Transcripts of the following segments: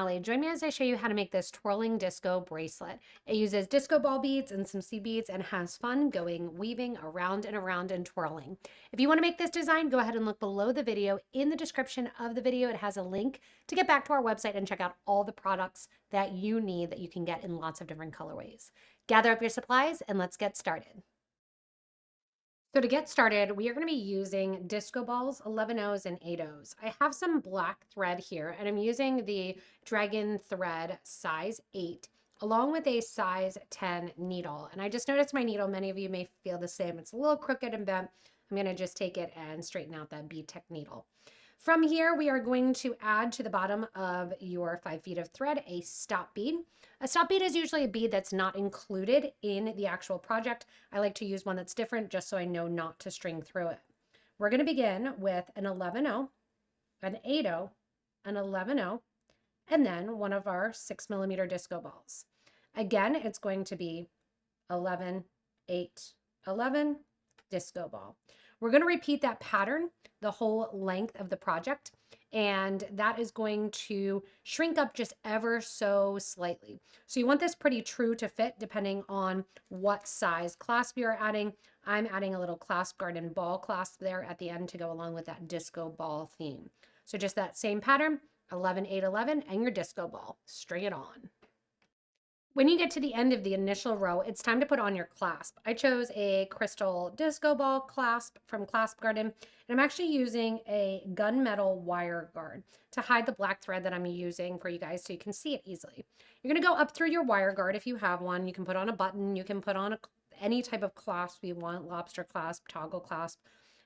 Allie. Join me as I show you how to make this twirling disco bracelet. It uses disco ball beads and some seed beads and has fun going weaving around and twirling. If you want to make this design, go ahead and look below the video. In the description of the video, it has a link to get back to our website and check out all the products that you need that you can get in lots of different colorways. Gather up your supplies and let's get started. So to get started, we are going to be using disco balls, 11/0s and 8/0s. I have some black thread here, and I'm using the Dragon Thread size 8, along with a size 10 needle. And I just noticed my needle, many of you may feel the same. It's a little crooked and bent. I'm going to just take it and straighten out that bead tech needle. From here, we are going to add to the bottom of your 5 feet of thread a stop bead. A stop bead is usually a bead that's not included in the actual project. I like to use one that's different just so I know not to string through it. We're going to begin with an 11/0, an 8/0, an 11/0, and then one of our 6mm disco balls. Again, it's going to be 11, 8, 11, disco ball. We're going to repeat that pattern the whole length of the project, and that is going to shrink up just ever so slightly. So you want this pretty true to fit depending on what size clasp you're adding. I'm adding a little Clasp Garden ball clasp there at the end to go along with that disco ball theme. So just that same pattern, 11, 8, 11, and your disco ball. String it on. When you get to the end of the initial row, it's time to put on your clasp. I chose a crystal disco ball clasp from Clasp Garden, and I'm actually using a gunmetal wire guard to hide the black thread that I'm using for you guys so you can see it easily. You're going to go up through your wire guard if you have one. You can put on a button, you can put on any type of clasp you want, lobster clasp, toggle clasp,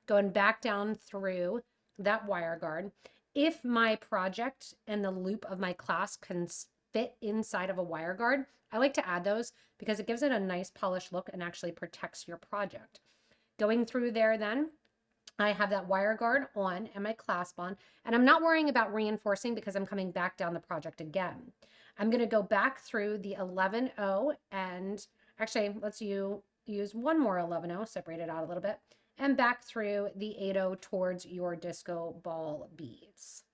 going back down through that wire guard. If my project and the loop of my clasp can fit inside of a wire guard, I like to add those because it gives it a nice polished look and actually protects your project. Going through there then, I have that wire guard on and my clasp on, and I'm not worrying about reinforcing because I'm coming back down the project again. I'm going to go back through the 11/0 and actually let's use one more 11/0, separate it out a little bit, and back through the 8/0 towards your disco ball beads.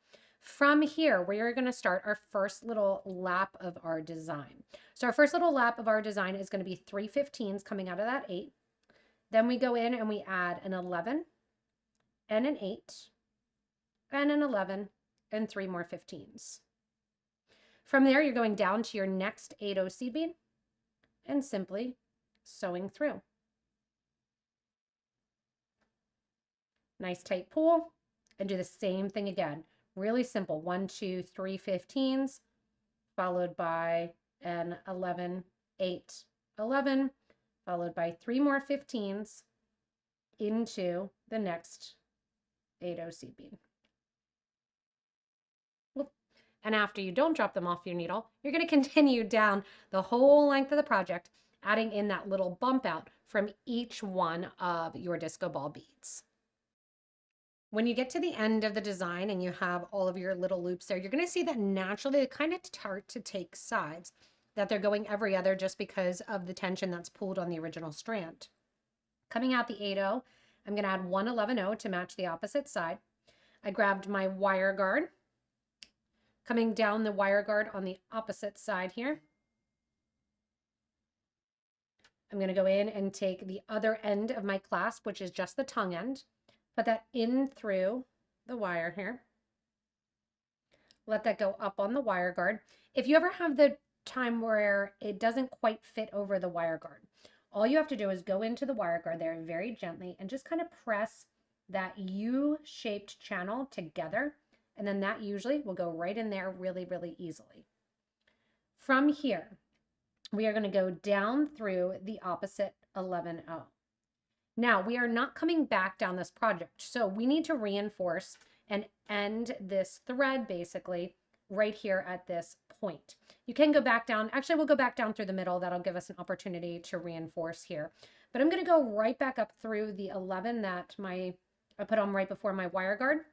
From here, we are going to start our first little lap of our design. So our first little lap of our design is going to be 3 15s coming out of that 8. Then we go in and we add an 11 and an 8 and an 11 and 3 more 15s. From there, you're going down to your next 8/0 seed bead and simply sewing through. Nice tight pull, and do the same thing again. Really simple, 1, 2, 3 15s, followed by an 11, 8, 11, followed by 3 more 15s into the next 8/0 seed bead. And after you don't drop them off your needle, you're going to continue down the whole length of the project, adding in that little bump out from each one of your disco ball beads. When you get to the end of the design and you have all of your little loops there, you're going to see that naturally they kind of start to take sides, that they're going every other just because of the tension that's pulled on the original strand. Coming out the 8/0, I'm going to add one 11/0 to match the opposite side. I grabbed my wire guard, coming down the wire guard on the opposite side here. I'm going to go in and take the other end of my clasp, which is just the tongue end. Put that in through the wire here. Let that go up on the wire guard. If you ever have the time where it doesn't quite fit over the wire guard, all you have to do is go into the wire guard there very gently and just kind of press that U-shaped channel together, and then that usually will go right in there really, really easily. From here, we are going to go down through the opposite 11/0. Now, we are not coming back down this project, so we need to reinforce and end this thread basically right here at this point. You can go back down. Actually, we'll go back down through the middle. That'll give us an opportunity to reinforce here. But I'm going to go right back up through the 11 that I put on right before my wire guard,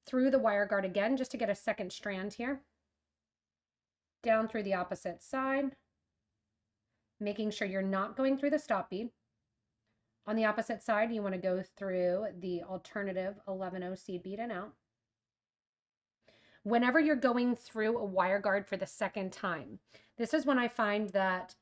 through the wire guard again, just to get a second strand here. Down through the opposite side, making sure you're not going through the stop bead. On the opposite side, you want to go through the alternative 11/0 seed bead and out. whenever you're going through a wire guard for the second time, this is when I find that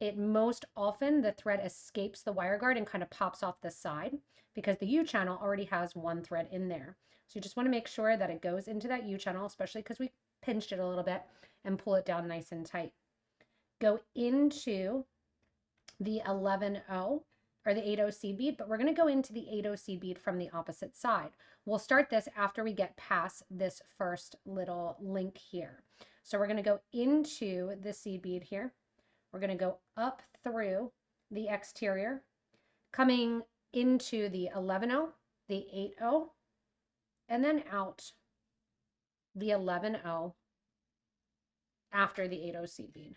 it most often the thread escapes the wire guard and kind of pops off the side because the U channel already has one thread in there. So you just want to make sure that it goes into that U channel, especially because we pinched it a little bit, and pull it down nice and tight. Go into the 11-0 or the 8-0 seed bead, but we're going to go into the 8-0 seed bead from the opposite side. We'll start this after we get past this first little link here. So we're going to go into the seed bead here. We're going to go up through the exterior, coming into the 11-0, the 8-0, and then out the 11-0 after the 8-0 seed bead.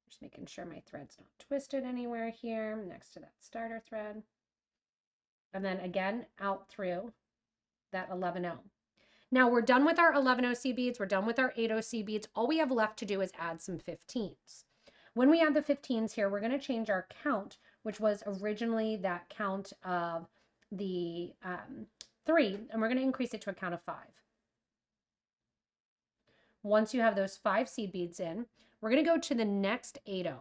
Just making sure my thread's not twisted anywhere here next to that starter thread. And then again, out through that 11-0. Now we're done with our 11-0 seed beads. We're done with our 8-0 seed beads. All we have left to do is add some 15s. When we add the 15s here, we're going to change our count, which was originally that count of the 3, and we're going to increase it to a count of 5. Once you have those 5 seed beads in, we're going to go to the next 8-0.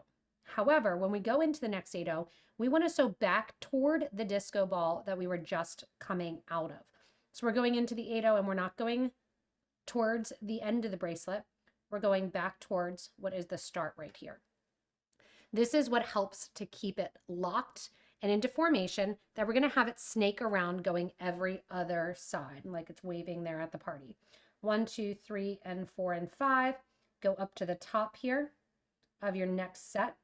However, when we go into the next 8-0, we want to sew back toward the disco ball that we were just coming out of. So we're going into the 8-0 and we're not going towards the end of the bracelet. We're going back towards what is the start right here. This is what helps to keep it locked and into formation, that we're going to have it snake around going every other side, like it's waving there at the party. 1, 2, 3, and 4, and 5. Go up to the top here of your next set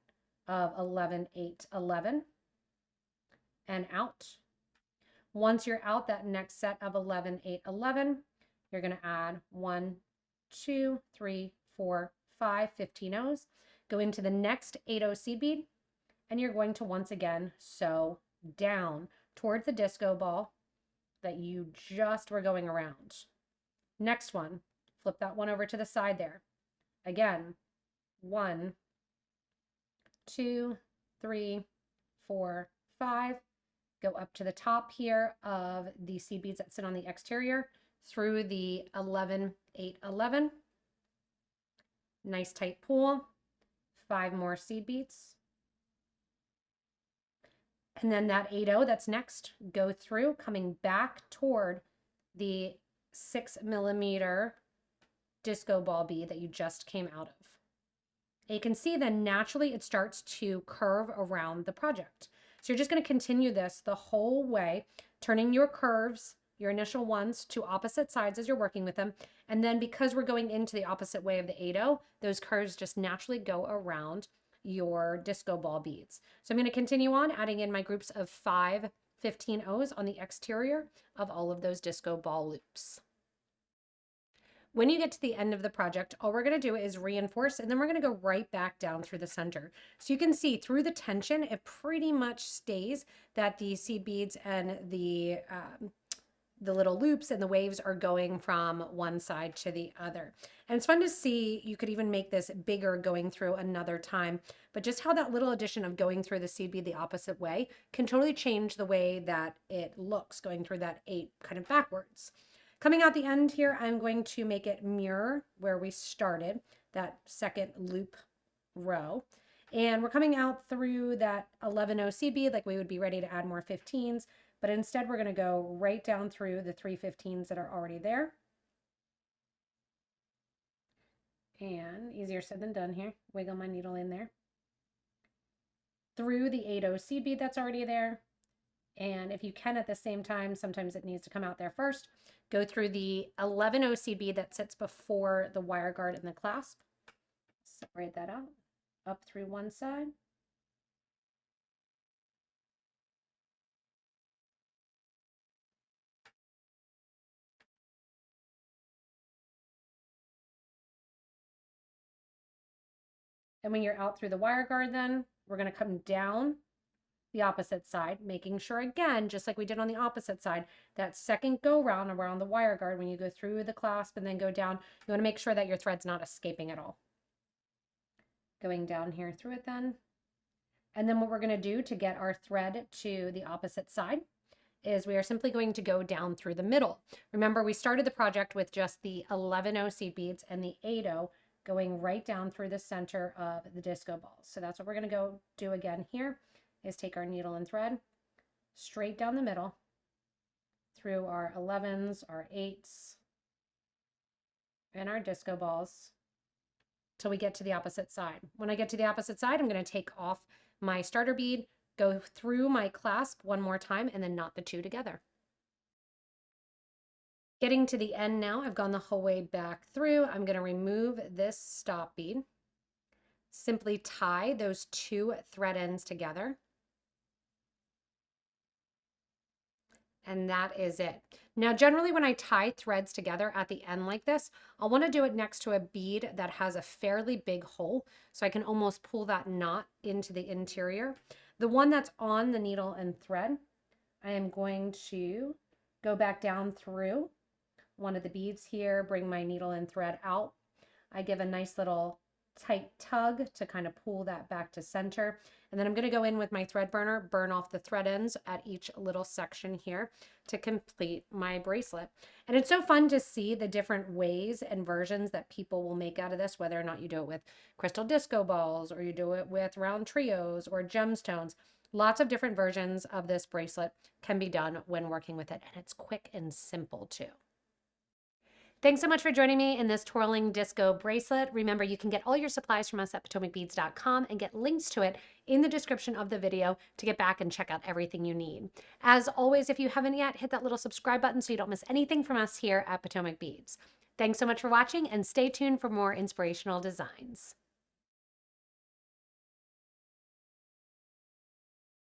of 11, 8, 11, and out. Once you're out that next set of 11, 8, 11, you're going to add 1, 2, 3, 4, 5, 15 O's. Go into the next 8-0 seed bead, and you're going to once again sew down towards the disco ball that you just were going around. Next one, flip that one over to the side there. Again, 1, 2, 3, 4, 5. Go up to the top here of the seed beads that sit on the exterior through the 11, 8, 11. Nice tight pull. 5 more seed beads. And then that 8-0 that's next, go through, coming back toward the 6mm disco ball bead that you just came out of. And you can see then naturally it starts to curve around the project. So you're just going to continue this the whole way, turning your curves, your initial ones, to opposite sides as you're working with them. And then because we're going into the opposite way of the 8-0, those curves just naturally go around your disco ball beads. So I'm going to continue on adding in my groups of 5 15 O's on the exterior of all of those disco ball loops. When you get to the end of the project, all we're going to do is reinforce, and then we're going to go right back down through the center. So you can see through the tension, it pretty much stays that the seed beads and the little loops and the waves are going from one side to the other. And it's fun to see. You could even make this bigger going through another time, but just how that little addition of going through the seed bead the opposite way can totally change the way that it looks going through that 8 kind of backwards. Coming out the end here, I'm going to make it mirror where we started, that second loop row. And we're coming out through that 11-0 seed bead like we would be ready to add more 15s, but instead we're going to go right down through the 3 15s that are already there. And easier said than done here. Wiggle my needle in there. Through the 8-0 seed bead that's already there. And if you can at the same time, sometimes it needs to come out there first. Go through the 11-0 seed bead that sits before the wire guard and the clasp. Separate that out. Up through one side. And when you're out through the wire guard, then we're going to come down the opposite side, making sure again, just like we did on the opposite side, that second go round around the wire guard, when you go through the clasp and then go down, you want to make sure that your thread's not escaping at all. Going down here through it then. And then what we're going to do to get our thread to the opposite side is we are simply going to go down through the middle. Remember, we started the project with just the 11-0 seed beads and the 8-0 going right down through the center of the disco balls. So that's what we're going to go do again here, is take our needle and thread straight down the middle through our 11s, our 8s, and our disco balls till we get to the opposite side. When I get to the opposite side, I'm going to take off my starter bead, go through my clasp one more time, and then knot the two together. Getting to the end now, I've gone the whole way back through. I'm going to remove this stop bead, simply tie those two thread ends together, and that is it. Now, generally when I tie threads together at the end like this, I'll want to do it next to a bead that has a fairly big hole, so I can almost pull that knot into the interior. The one that's on the needle and thread, I am going to go back down through one of the beads here, bring my needle and thread out. I give a nice little tight tug to kind of pull that back to center. And then I'm going to go in with my thread burner, burn off the thread ends at each little section here to complete my bracelet. And it's so fun to see the different ways and versions that people will make out of this, whether or not you do it with crystal disco balls or you do it with round trios or gemstones. Lots of different versions of this bracelet can be done when working with it, and it's quick and simple too. Thanks so much for joining me in this twirling disco bracelet. Remember, you can get all your supplies from us at PotomacBeads.com and get links to it in the description of the video to get back and check out everything you need. As always, if you haven't yet, hit that little subscribe button so you don't miss anything from us here at Potomac Beads. Thanks so much for watching, and stay tuned for more inspirational designs.